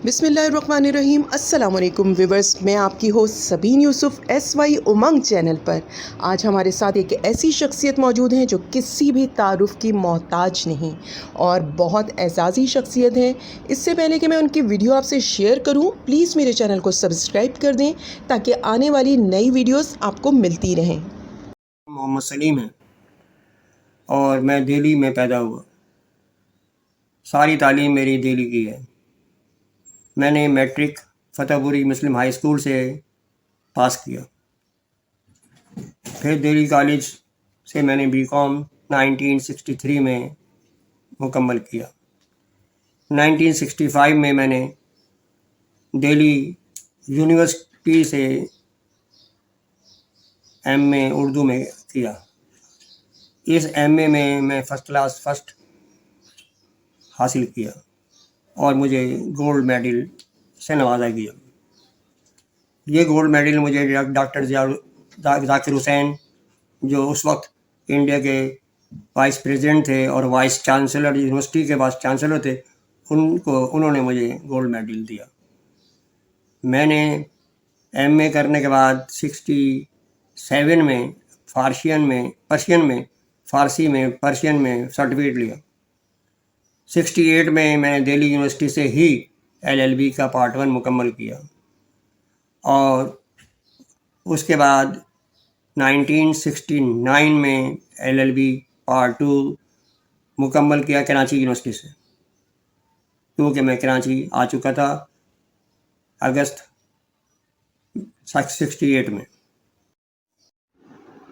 बिस्मिल्लाहिर्रहमानिर्रहीम। अस्सलाम वालेकुम व्यूअर्स, मैं आपकी होस्ट सबीन यूसुफ SY उमंग चैनल पर। आज हमारे साथ एक ऐसी शख्सियत मौजूद हैं जो किसी भी तारुफ की मोहताज नहीं और बहुत एजाज़ी शख्सियत हैं। इससे पहले कि मैं उनकी वीडियो आपसे शेयर करूं, प्लीज़ मेरे चैनल को सब्सक्राइब कर दें ताकि आने वाली नई वीडियोस आपको मिलती रहें। मोहम्मद सलीम है और मैं दिल्ली में पैदा हुआ। सारी तालीम मेरी दिल्ली की है। मैंने मैट्रिक फ़तेहपुरी मुस्लिम हाई स्कूल से पास किया। फिर दिल्ली कॉलेज से मैंने बीकॉम 1963 में मुकम्मल किया। 1965 में मैंने दिल्ली यूनिवर्सिटी से MA उर्दू में किया। इस MA में मैं फ़र्स्ट क्लास फर्स्ट हासिल किया और मुझे गोल्ड मेडल से नवाजा गया। ये गोल्ड मेडल मुझे डॉक्टर ज़ाकिर हुसैन, जो उस वक्त इंडिया के वाइस प्रेसिडेंट थे और वाइस चांसलर, यूनिवर्सिटी के वाइस चांसलर थे, उन्होंने मुझे गोल्ड मेडल दिया। मैंने MA करने के बाद 67 में पर्शियन में सर्टिफिकेट लिया। 68 में मैंने दिल्ली यूनिवर्सिटी से ही LLB का पार्ट 1 मुकम्मल किया और उसके बाद 1969 में LLB पार्ट 2 मुकम्मल किया कराची यूनिवर्सिटी से, क्योंकि मैं कराची आ चुका था अगस्त 68 में।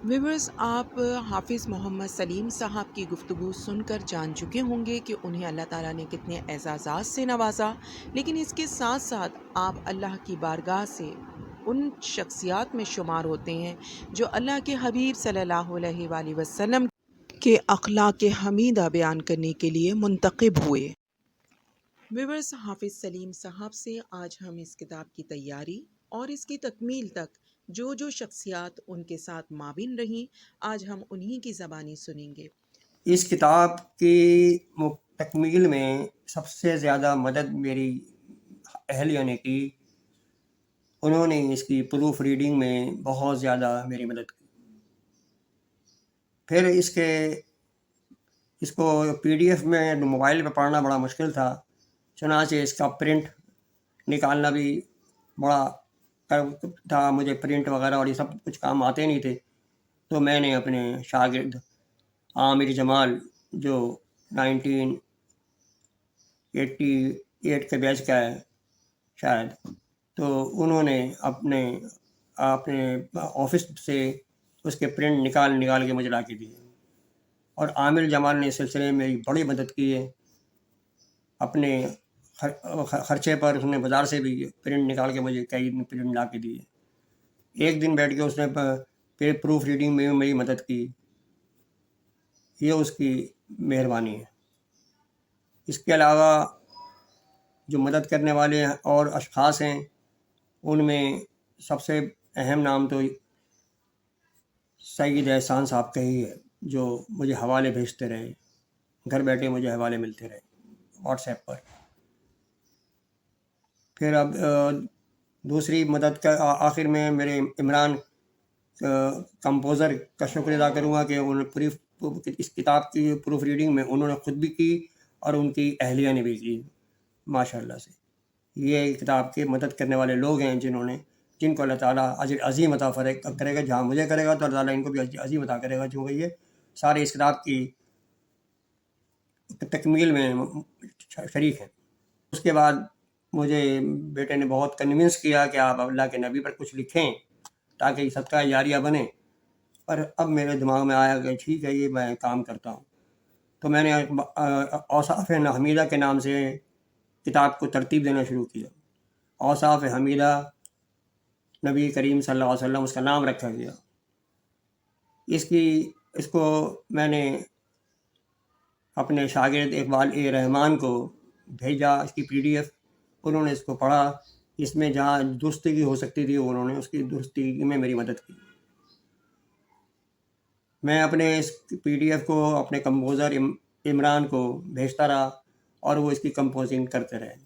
व्यूअर्स, आप हाफिज़ मोहम्मद सलीम साहब की गुफ्तगू सुनकर जान चुके होंगे कि उन्हें अल्लाह ताला ने कितने एजाज़ात से नवाजा, लेकिन इसके साथ साथ आप अल्लाह की बारगाह से उन शख्सियात में शुमार होते हैं जो अल्लाह के हबीब सल्लल्लाहु अलैहि वसल्लम के अखलाक हमीदा बयान करने के लिए मुंतखब हुए। व्यूअर्स, हाफिज़ सलीम साहब से आज हम इस किताब की तैयारी और इसकी तकमील तक जो शख्सियात उनके साथ माबिन रहीं, आज हम उन्हीं की ज़बानी सुनेंगे। इस किताब की तकमील में सबसे ज़्यादा मदद मेरी अहलिया ने की। उन्होंने इसकी प्रूफ रीडिंग में बहुत ज़्यादा मेरी मदद की। फिर इसको PDF में मोबाइल पे पढ़ना बड़ा मुश्किल था, चुनांचे इसका प्रिंट निकालना भी बड़ा था। मुझे प्रिंट वगैरह और ये सब कुछ काम आते नहीं थे, तो मैंने अपने शागिर्द आमिर जमाल, जो 1988 के बैच का है शायद, तो उन्होंने अपने अपने ऑफिस से उसके प्रिंट निकाल के मुझे ला के दिए। और आमिर जमाल ने इस सिलसिले में मेरी बड़ी मदद की है। अपने खर्चे पर उसने बाज़ार से भी प्रिंट निकाल के मुझे कई प्रिंट ला के दिए। एक दिन बैठ के उसने प्रूफ रीडिंग में मेरी मदद की। ये उसकी मेहरबानी है। इसके अलावा जो मदद करने वाले और अशख़ास हैं, उनमें सबसे अहम नाम तो सईद एहसान साहब का ही है, जो मुझे हवाले भेजते रहे। घर बैठे मुझे हवाले मिलते रहे व्हाट्सएप पर। फिर अब दूसरी मदद का आखिर में मेरे इमरान कंपोज़र का शुक्र अदा करूँगा कि उन्होंने इस किताब की प्रूफ रीडिंग में उन्होंने ख़ुद भी की और उनकी अहलिया ने भी की, माशाअल्लाह से। ये किताब के मदद करने वाले लोग हैं जिनको अल्लाह ताला अजर अज़ीम अता करेगा। जहाँ मुझे करेगा तो अल्लाह ताला इनको भी अजर अज़ीम अता करेगा, क्योंकि ये सारे इस किताब की तकमील में शरीक हैं। उसके बाद मुझे बेटे ने बहुत कन्विंस किया कि आप अल्लाह के नबी पर कुछ लिखें ताकि सदका जारिया बने। पर अब मेरे दिमाग में आया कि ठीक है, ये मैं काम करता हूँ। तो मैंने औसाफ़ हमीदा के नाम से किताब को तरतीब देना शुरू किया। औसाफ़ हमीदा, नबी करीम सल्लल्लाहु अलैहि वसल्लम उसका नाम रखा गया। इसको मैंने अपने शागिर्द इकबाल रहमान को भेजा, इसकी PDF। उन्होंने इसको पढ़ा। इसमें जहाँ दुरुस्ती हो सकती थी उन्होंने उसकी दुरुस्ती में मेरी मदद की। मैं अपने इस PDF को अपने कंपोज़र इमरान को भेजता रहा और वो इसकी कंपोजिंग करते रहे।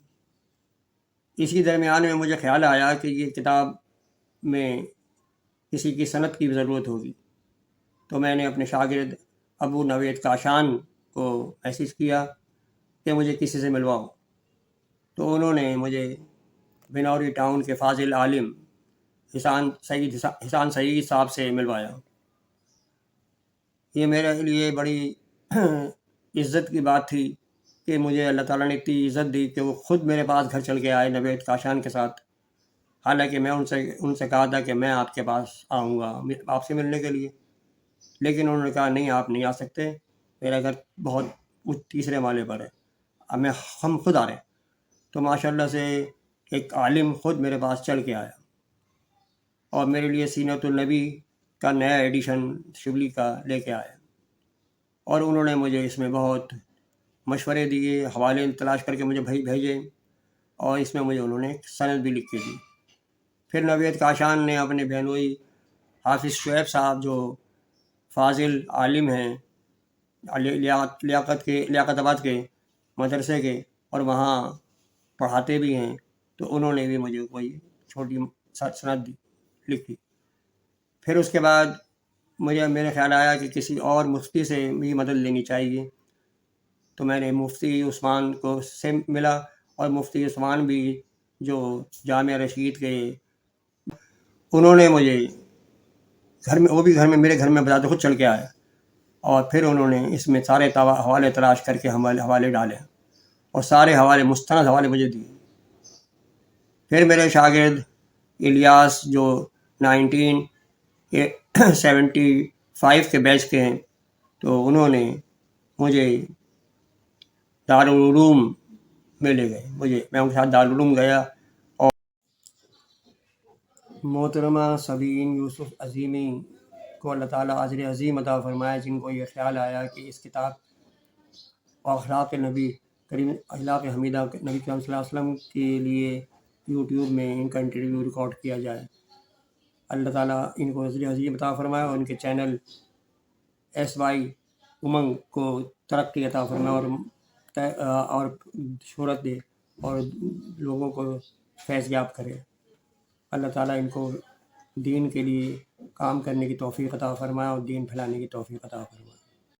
اسی درمیان میں مجھے خیال آیا کہ یہ کتاب میں کسی کی سند کی ضرورت ہوگی، تو میں نے اپنے شاگرد ابو نوید کاشان کو میسیج کیا کہ مجھے کسی سے ملواؤ، تو انہوں نے مجھے بنوری ٹاؤن کے فاضل عالم حسان سعید صاحب سے ملوایا۔ یہ میرے لیے بڑی عزت کی بات تھی کہ مجھے اللہ تعالیٰ نے اتنی عزت دی کہ وہ خود میرے پاس گھر چل کے آئے نوید کاشان کے ساتھ، حالانکہ میں ان سے کہا تھا کہ میں آپ کے پاس آؤں گا آپ سے ملنے کے لیے، لیکن انہوں نے کہا نہیں آپ نہیں آ سکتے، میرا گھر بہت تیسرے مالے پر ہے، اب ہم خود آ رہے ہیں۔ تو ماشاء اللہ سے ایک عالم خود میرے پاس چل کے آیا اور میرے لیے سینۃ النبی کا نیا ایڈیشن شبلی کا لے کے آیا، اور انہوں نے مجھے اس میں بہت مشورے دیے، حوالے تلاش کر کے مجھے بھیجے، اور اس میں مجھے انہوں نے سند بھی لکھ کے دی۔ پھر نوید کاشان نے اپنے بہنوئی حافظ شعیب صاحب جو فاضل عالم ہیں لیاقت آباد کے مدرسے کے، اور وہاں پڑھاتے بھی ہیں، تو انہوں نے بھی مجھے کوئی چھوٹی سند لکھی۔ پھر اس کے بعد میرے خیال آیا کہ کسی اور مفتی سے بھی مدد لینی چاہیے، تو میں نے مفتی عثمان سے ملا، اور مفتی عثمان بھی جو جامعہ رشید کے، انہوں نے مجھے میرے گھر میں بذات خود چل کے آئے، اور پھر انہوں نے اس میں سارے حوالے تلاش کر کے حوالے ڈالے، اور سارے حوالے مستند حوالے مجھے دیے۔ پھر میرے شاگرد الیاس جو 1975 کے بیچ کے ہیں، تو انہوں نے مجھے دارالعلوم میں لے گئے، میں ان کے ساتھ دارالعلوم گیا، اور محترمہ سبین یوسف عظیمی کو اللہ تعالیٰ اجر عظیم عطا فرمائے، جن کو یہ خیال آیا کہ اس کتاب اخلاق نبی کریم اخلاق حمیدہ نبی کریم صلی اللہ علیہ وسلم کے لیے یوٹیوب میں ان کا انٹرویو ریکارڈ کیا جائے۔ اللہ تعالیٰ ان کو اجر عظیم عطا فرمائے، اور ان کے چینل SY امنگ کو ترقی عطا فرمائے، اور شہرت دے، اور لوگوں کو فیض یاب کرے۔ اللہ تعالیٰ ان کو دین کے لیے کام کرنے کی توفیق عطا فرمائے، اور دین پھیلانے کی توفیق عطا فرمائے۔